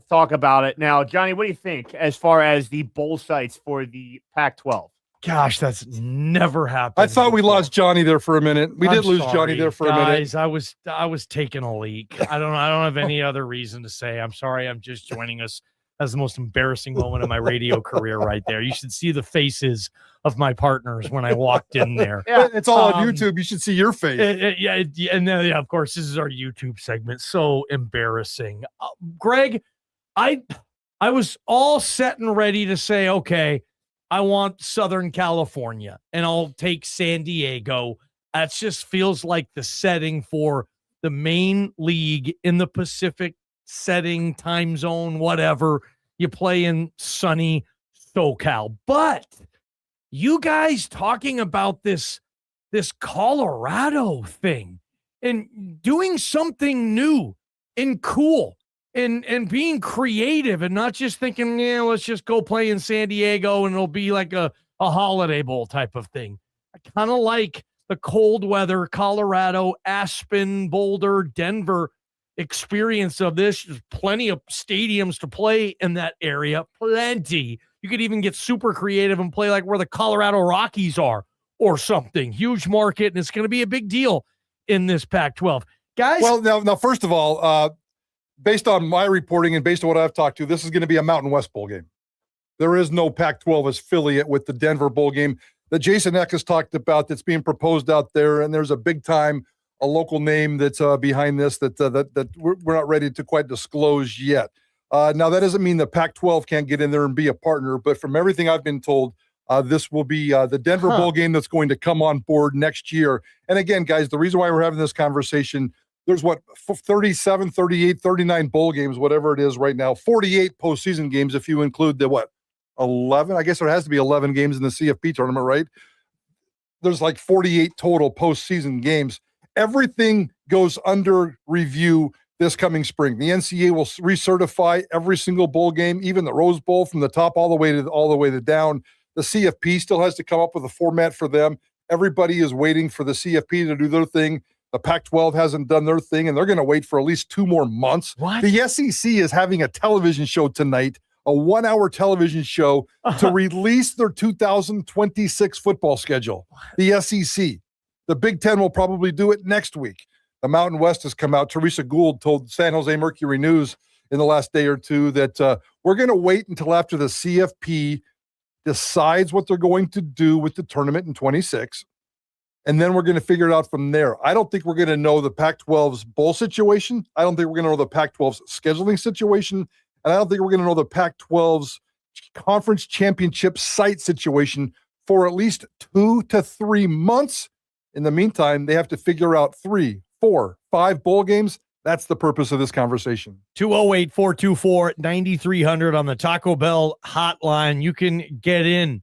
talk about it. Now, Johnny, what do you think as far as the bowl sites for the Pac-12? Gosh, that's never happened. I thought we lost Johnny there for a minute. We did lose Johnny there for a minute. Guys, I was taking a leak. I don't have any other reason to say. I'm sorry. I'm just joining us. That's the most embarrassing moment of my radio career right there. You should see the faces of my partners when I walked in there. Yeah, it's all on YouTube. You should see your face. And then, of course, this is our YouTube segment. So embarrassing. Greg, I was all set and ready to say, okay, I want Southern California, and I'll take San Diego. That just feels like the setting for the main league in the Pacific setting, time zone, whatever. You play in sunny SoCal. But you guys talking about this Colorado thing and doing something new and cool and being creative and not just thinking, let's just go play in San Diego and it'll be like a holiday bowl type of thing. I kind of like the cold weather, Colorado, Aspen, Boulder, Denver experience of this. There's plenty of stadiums to play in that area. Plenty. You could even get super creative and play like where the Colorado Rockies are or something. Huge market, and it's going to be a big deal in this Pac-12. Guys? Well, now first of all, based on my reporting and based on what I've talked to, this is going to be a Mountain West bowl game. There is no Pac-12 affiliate with the Denver bowl game that Jason Eck has talked about that's being proposed out there, and there's a big-time, a local name that's behind this that we're not ready to quite disclose yet. Now, that doesn't mean the Pac-12 can't get in there and be a partner, but from everything I've been told, this will be the Denver bowl game that's going to come on board next year. And again, guys, the reason why we're having this conversation, there's 37, 38, 39 bowl games, whatever it is right now, 48 postseason games if you include the 11? I guess there has to be 11 games in the CFP tournament, right? There's like 48 total postseason games. Everything goes under review this coming spring. The NCAA will recertify every single bowl game, even the Rose Bowl from the top all the way to down. The CFP still has to come up with a format for them. Everybody is waiting for the CFP to do their thing. The Pac-12 hasn't done their thing, and they're going to wait for at least 2 more months. What? The SEC is having a television show tonight, a 1-hour television show to release their 2026 football schedule. The SEC. The Big Ten will probably do it next week. The Mountain West has come out. Teresa Gould told San Jose Mercury News in the last day or two that we're going to wait until after the CFP decides what they're going to do with the tournament in 26. And then we're going to figure it out from there. I don't think we're going to know the Pac-12's bowl situation. I don't think we're going to know the Pac-12's scheduling situation. And I don't think we're going to know the Pac-12's conference championship site situation for at least 2 to 3 months. In the meantime, they have to figure out 3, 4, 5 bowl games. That's the purpose of this conversation. 208-424-9300 on the Taco Bell hotline. You can get in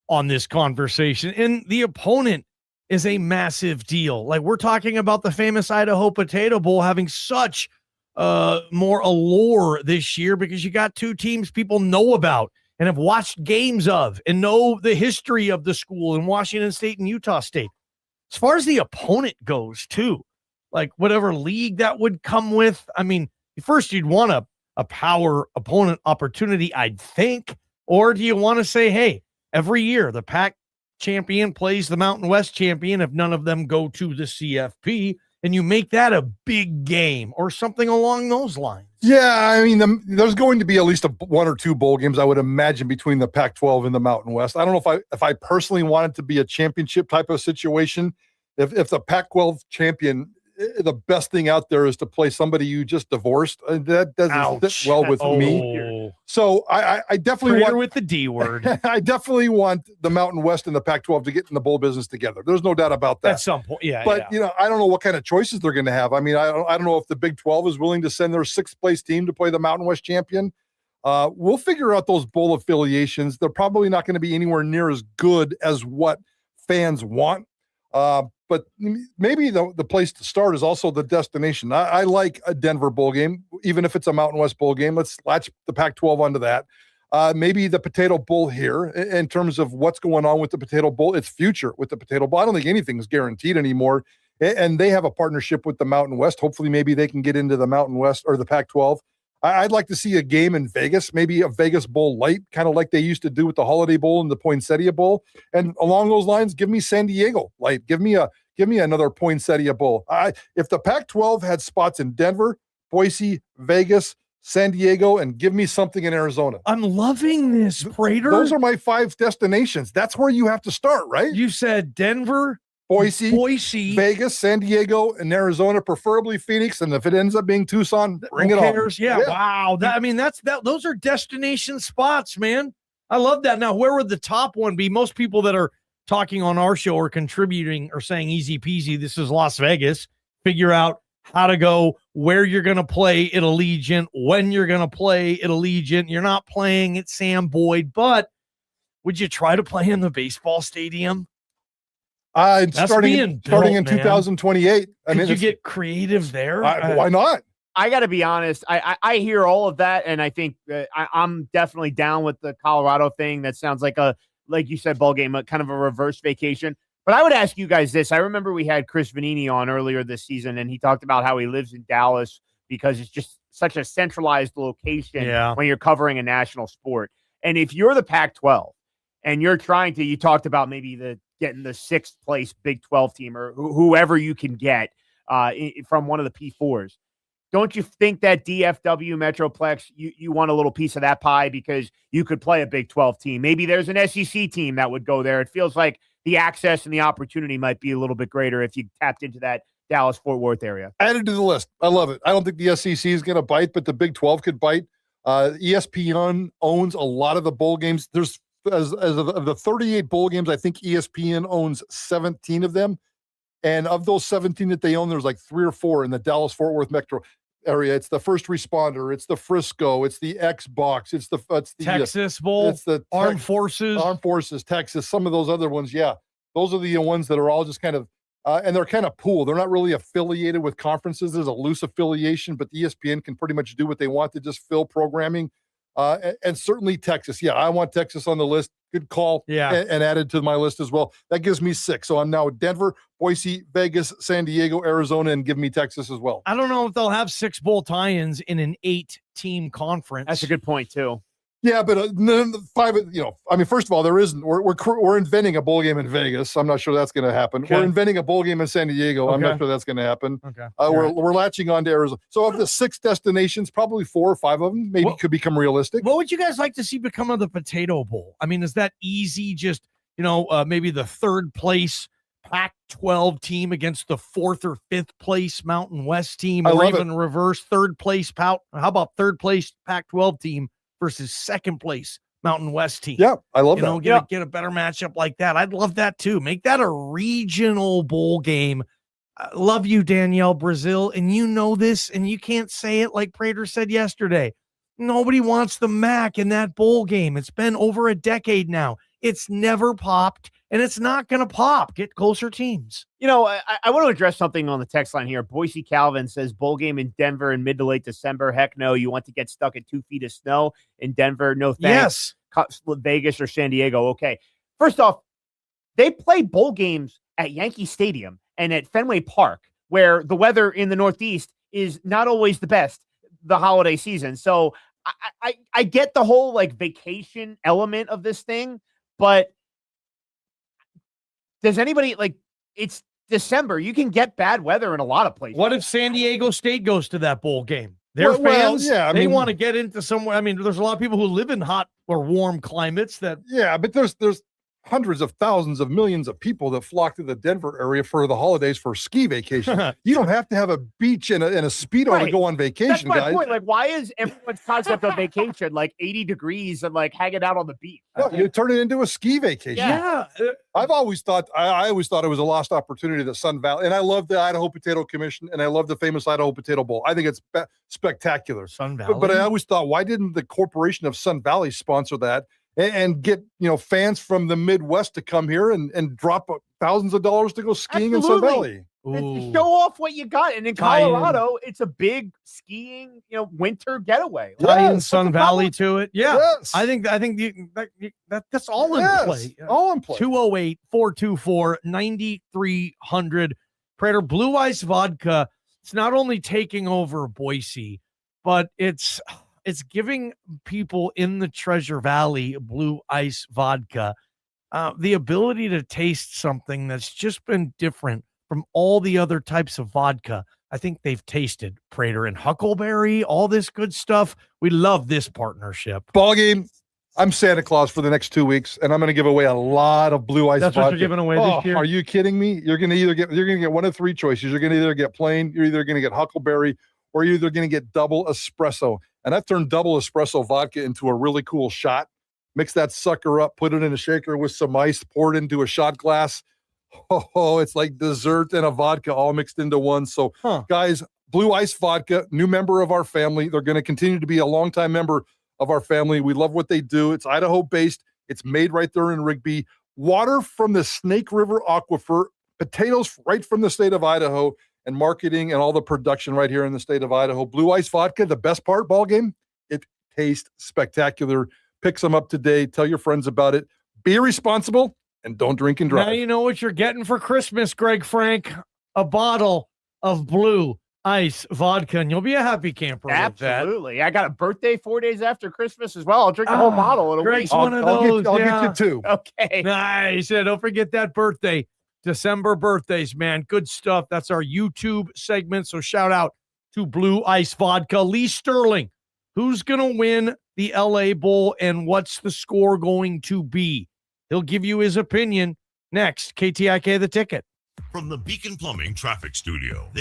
on this conversation. And the opponent is a massive deal. Like, we're talking about the famous Idaho Potato Bowl having such more allure this year because you got 2 teams people know about and have watched games of and know the history of the school in Washington State and Utah State. As far as the opponent goes, too, like whatever league that would come with, I mean, first you'd want a power opponent opportunity, I'd think. Or do you want to say, hey, every year the Pac champion plays the Mountain West champion if none of them go to the CFP, and you make that a big game or something along those lines? Yeah, I mean, there's going to be at least 1 or 2 bowl games, I would imagine, between the Pac-12 and the Mountain West. I don't know if I personally wanted to be a championship type of situation. If the Pac-12 champion, the best thing out there is to play somebody you just divorced. That doesn't fit well with me. So I definitely want with the D word. I definitely want the Mountain West and the Pac-12 to get in the bowl business together. There's no doubt about that. At some point, yeah. But I don't know what kind of choices they're going to have. I mean, I don't know if the Big 12 is willing to send their 6th place team to play the Mountain West champion. We'll figure out those bowl affiliations. They're probably not going to be anywhere near as good as what fans want. But maybe the place to start is also the destination. I like a Denver bowl game, even if it's a Mountain West bowl game. Let's latch the Pac-12 onto that. Maybe the Potato Bowl here in terms of what's going on with the Potato Bowl, its future with the Potato Bowl. I don't think anything is guaranteed anymore. And they have a partnership with the Mountain West. Hopefully, maybe they can get into the Mountain West or the Pac-12. I'd like to see a game in Vegas, maybe a Vegas Bowl light, kind of like they used to do with the Holiday Bowl and the Poinsettia Bowl. And along those lines, give me San Diego light. Give me another Poinsettia Bowl. If the Pac-12 had spots in Denver, Boise, Vegas, San Diego, and give me something in Arizona. I'm loving this, Prater. Those are my 5 destinations. That's where you have to start, right? You said Denver, Boise, Vegas, San Diego, and Arizona, preferably Phoenix. And if it ends up being Tucson, bring it on. Yeah. Wow. Those are destination spots, man. I love that. Now, where would the top one be? Most people that are talking on our show or contributing or saying easy peasy, this is Las Vegas. Figure out how to go, where you're going to play at Allegiant, when you're going to play at Allegiant. You're not playing at Sam Boyd, but would you try to play in the baseball stadium? Starting in 2028. Could you get creative there? Why not? I got to be honest. I hear all of that, and I think I'm definitely down with the Colorado thing. That sounds like like you said, ball game, kind of a reverse vacation. But I would ask you guys this. I remember we had Chris Vanini on earlier this season, and he talked about how he lives in Dallas because it's just such a centralized location when you're covering a national sport. And if you're the Pac-12 and you're trying to, you talked about maybe getting the 6th place Big 12 team or whoever you can get from one of the P4s. Don't you think that DFW Metroplex, you want a little piece of that pie because you could play a Big 12 team? Maybe there's an SEC team that would go there. It feels like the access and the opportunity might be a little bit greater if you tapped into that Dallas-Fort Worth area. Added to the list. I love it. I don't think the SEC is going to bite, but the Big 12 could bite. ESPN owns a lot of the bowl games. There's as of the 38 bowl games, I think ESPN owns 17 of them. And of those 17 that they own, there's like 3 or 4 in the Dallas-Fort Worth metro area. It's the First Responder. It's the Frisco. It's the Xbox. It's the Texas Bowl. It's the Armed Forces, Texas. Some of those other ones, those are the ones that are all just kind of, and they're kind of pooled. They're not really affiliated with conferences. There's a loose affiliation, but the ESPN can pretty much do what they want to just fill programming. And certainly Texas. I want Texas on the list. Good call. And added to my list as well. That gives me 6. So I'm now Denver, Boise, Vegas, San Diego, Arizona, and give me Texas as well. I don't know if they'll have 6 bowl tie-ins in an 8-team conference. That's a good point too. Yeah, but 5, first of all, there isn't. We're inventing a bowl game in Vegas. I'm not sure that's going to happen. Okay. We're inventing a bowl game in San Diego. Okay. I'm not sure that's going to happen. Okay. We're latching on to Arizona. So of the 6 destinations, probably 4 or 5 of them maybe could become realistic. What would you guys like to see become of the Potato Bowl? I mean, is that easy? Just maybe the 3rd place Pac-12 team against the 4th or 5th place Mountain West team, or even reverse 3rd place. How about 3rd place Pac-12 team versus 2nd place Mountain West team? Yeah, I love that. Get a better matchup like that. I'd love that too. Make that a regional bowl game. I love you, Danielle Brazil, and you know this, and you can't say it like Prater said yesterday. Nobody wants the MAC in that bowl game. It's been over a decade now. It's never popped, and it's not going to pop. Get closer teams. I want to address something on the text line here. Boise Calvin says bowl game in Denver in mid to late December. Heck no. You want to get stuck in 2 feet of snow in Denver? No thanks. Yes. Vegas or San Diego. Okay. First off, they play bowl games at Yankee Stadium and at Fenway Park, where the weather in the Northeast is not always the best the holiday season. So I get the whole vacation element of this thing, but does anybody it's December. You can get bad weather in a lot of places. What if San Diego State goes to that bowl game? Their fans, they want to get into somewhere. I mean, there's a lot of people who live in hot or warm climates that. Yeah, but there's hundreds of thousands of millions of people that flock to the Denver area for the holidays for ski vacation. You don't have to have a beach and a Speedo to go on vacation, That's my point. Why is everyone's concept of vacation 80 degrees and hanging out on the beach? No, you turn it into a ski vacation. Yeah. I always thought it was a lost opportunity that Sun Valley, and I love the Idaho Potato Commission, and I love the famous Idaho Potato Bowl. I think it's spectacular. Sun Valley. But I always thought, why didn't the corporation of Sun Valley sponsor that? And get fans from the Midwest to come here and drop thousands of dollars to go skiing in Sun Valley. And show off what you got. And in Colorado, it's a big skiing, winter getaway. Tie in Sun Valley to it. Yeah. Yes. I think that's all in play. All in play. 208-424-9300. Prater, Blue Ice Vodka. It's not only taking over Boise, but it's giving people in the Treasure Valley Blue Ice vodka the ability to taste something that's just been different from all the other types of vodka. I think they've tasted Prater and Huckleberry, all this good stuff. We love this partnership. Ballgame, I'm Santa Claus for the next 2 weeks, and I'm going to give away a lot of Blue Ice That's vodka. what you're giving away this year? Are you kidding me? You're going to get one of three choices. You're going to either get plain, you're either going to get Huckleberry, or you're either going to get double espresso. And I've turned double espresso vodka into a really cool shot. Mix that sucker up, put it in a shaker with some ice, pour it into a shot glass. Oh, it's like dessert and a vodka all mixed into one. So, guys, Blue Ice Vodka, new member of our family. They're going to continue to be a longtime member of our family. We love what they do. It's Idaho-based. It's made right there in Rigby. Water from the Snake River Aquifer, potatoes right from the state of Idaho, and marketing and all the production right here in the state of Idaho. Blue Ice Vodka, the best part, Ballgame, it tastes spectacular. Pick some up today. Tell your friends about it. Be responsible and don't drink and drive. Now you know what you're getting for Christmas, Greg Frank. A bottle of Blue Ice vodka, and you'll be a happy camper. Absolutely. I got a birthday 4 days after Christmas as well. I'll drink the whole bottle. It'll Greg's wait. one of those. I'll get you two. Okay. Nice. Yeah, don't forget that birthday. December birthdays, man. Good stuff. That's our YouTube segment. So shout out to Blue Ice Vodka. Lee Sterling, who's going to win the LA Bowl and what's the score going to be? He'll give you his opinion next. KTIK The Ticket. From the Beacon Plumbing Traffic Studio.